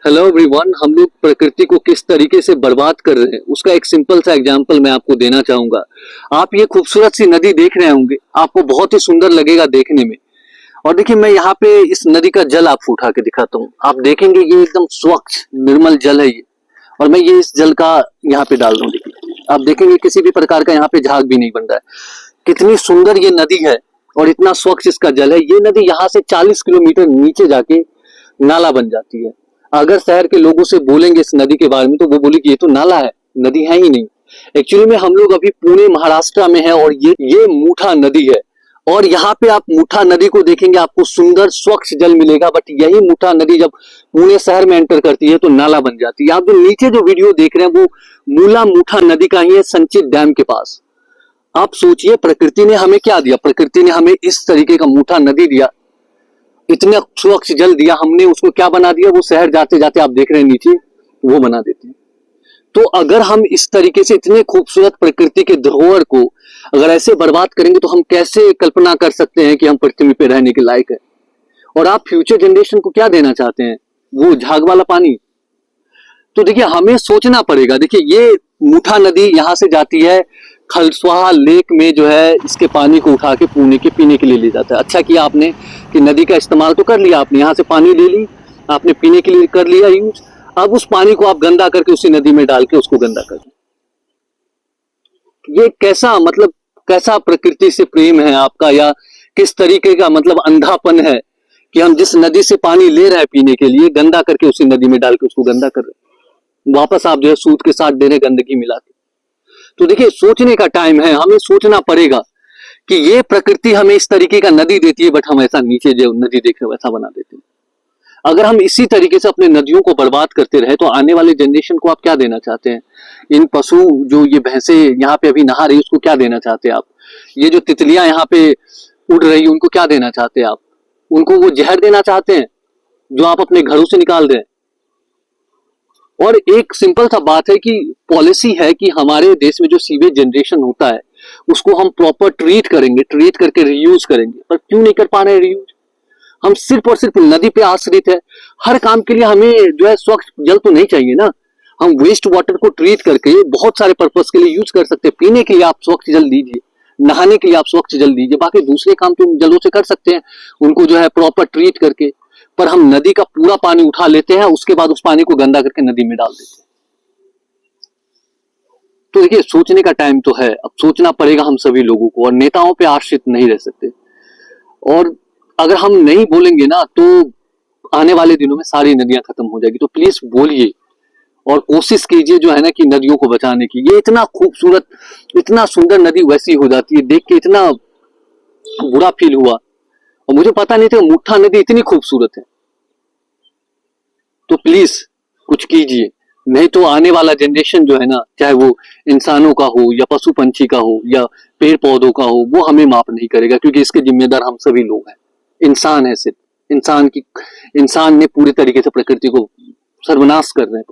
Hello everyone, हम लोग प्रकृति को किस तरीके से बर्बाद कर रहे हैं उसका एक सिंपल सा एग्जांपल मैं आपको देना चाहूंगा। आप ये खूबसूरत सी नदी देख रहे होंगे, आपको बहुत ही सुंदर लगेगा देखने में। और देखिए, मैं यहाँ पे इस नदी का जल आपको उठा के दिखाता हूँ। आप देखेंगे ये एकदम स्वच्छ निर्मल जल है ये। और मैं ये इस जल का यहाँ पे डाल रहा हूँ। देखिए, आप देखेंगे किसी भी प्रकार का यहाँ पे झाग भी नहीं बन रहा है। कितनी सुंदर ये नदी है और इतना स्वच्छ इसका जल है। ये नदी यहाँ से 40 किलोमीटर नीचे जाके नाला बन जाती है। अगर शहर के लोगों से बोलेंगे इस नदी के बारे में तो वो बोले कि ये तो नाला है, नदी है ही नहीं। एक्चुअली में हम लोग अभी पुणे महाराष्ट्र में है और ये मूठा नदी है। और यहाँ पे आप मूठा नदी को देखेंगे, आपको सुंदर स्वच्छ जल मिलेगा। बट यही मूठा नदी जब पुणे शहर में एंटर करती है तो नाला बन जाती है। आप जो नीचे जो वीडियो देख रहे हैं वो मूला मूठा नदी का ही है, संचित डैम के पास। आप सोचिए, प्रकृति ने हमें क्या दिया। प्रकृति ने हमें इस तरीके का मूठा नदी दिया, इतना स्वच्छ जल दिया। हमने उसको क्या बना दिया, वो शहर जाते जाते आप देख रहे हैं नीचे वो बना देते हैं। तो अगर हम इस तरीके से इतने खूबसूरत प्रकृति के धरोहर को अगर ऐसे बर्बाद करेंगे तो हम कैसे कल्पना कर सकते हैं कि हम पृथ्वी पे रहने के लायक है। और आप फ्यूचर जनरेशन को क्या देना चाहते हैं, वो झाग वाला पानी। तो देखिए, हमें सोचना पड़ेगा। देखिए, ये मूठा नदी यहाँ से जाती है खलस्वाहा लेक में, जो है इसके पानी को उठा के पुणे के पीने के लिए ले जाता है। अच्छा किया आपने कि नदी का इस्तेमाल तो कर लिया, आपने यहाँ से पानी ले ली, आपने पीने के लिए कर लिया यूज। अब उस पानी को आप गंदा करके उसी नदी में डाल के उसको गंदा कर। ये कैसा मतलब कैसा प्रकृति से प्रेम है आपका, या किस तरीके का मतलब अंधापन है कि हम जिस नदी से पानी ले रहे हैं पीने के लिए, गंदा करके उसी नदी में डाल के उसको गंदा कर रहे, वापस आप जो है सूद के साथ दे रहे गंदगी मिला के। तो देखिए, सोचने का टाइम है। हमें सोचना पड़ेगा कि ये प्रकृति हमें इस तरीके का नदी देती है, बट हम ऐसा नीचे जो नदी देख रहे वैसा बना देते हैं। अगर हम इसी तरीके से अपने नदियों को बर्बाद करते रहे तो आने वाले जनरेशन को आप क्या देना चाहते हैं। इन पशु जो ये भैंसे यहाँ पे अभी नहा रही, उसको क्या देना चाहते हैं आप। ये जो तितलियां यहाँ पे उड़ रही, उनको क्या देना चाहते हैं आप। उनको वो जहर देना चाहते हैं जो आप अपने घरों से निकाल दें। और एक सिंपल सा बात है कि पॉलिसी है कि हमारे देश में जो सीवेज जनरेशन होता है उसको हम प्रॉपर ट्रीट करेंगे, ट्रीट करके रीयूज करेंगे। पर क्यों नहीं कर पा रहे हैं रीयूज। हम सिर्फ और सिर्फ नदी पे आश्रित है। हर काम के लिए हमें जो है स्वच्छ जल तो नहीं चाहिए ना। हम वेस्ट वाटर को ट्रीट करके बहुत सारे पर्पस के लिए यूज कर सकते हैं। पीने के लिए आप स्वच्छ जल दीजिए, नहाने के लिए आप स्वच्छ जल दीजिए, बाकी दूसरे काम तो जलों से कर सकते हैं, उनको जो है प्रॉपर ट्रीट करके। पर हम नदी का पूरा पानी उठा लेते हैं, उसके बाद उस पानी को गंदा करके नदी में डाल देते हैं। तो देखिए, सोचने का टाइम तो है। अब सोचना पड़ेगा हम सभी लोगों को, और नेताओं पे आश्रित नहीं रह सकते। और अगर हम नहीं बोलेंगे ना तो आने वाले दिनों में सारी नदियां खत्म हो जाएगी। तो प्लीज बोलिए और कोशिश कीजिए जो है ना कि नदियों को बचाने की। ये इतना खूबसूरत, इतना सुंदर नदी वैसी हो जाती है, देख के इतना बुरा फील हुआ। और मुझे पता नहीं था मूठा नदी इतनी खूबसूरत है। तो प्लीज कुछ कीजिए, नहीं तो आने वाला जनरेशन जो है ना, चाहे वो इंसानों का हो या पशु पंछी का हो या पेड़ पौधों का हो, वो हमें माफ नहीं करेगा। क्योंकि इसके जिम्मेदार हम सभी लोग हैं। इंसान है सिर्फ, इंसान ने पूरे तरीके से प्रकृति को सर्वनाश कर रहे हैं।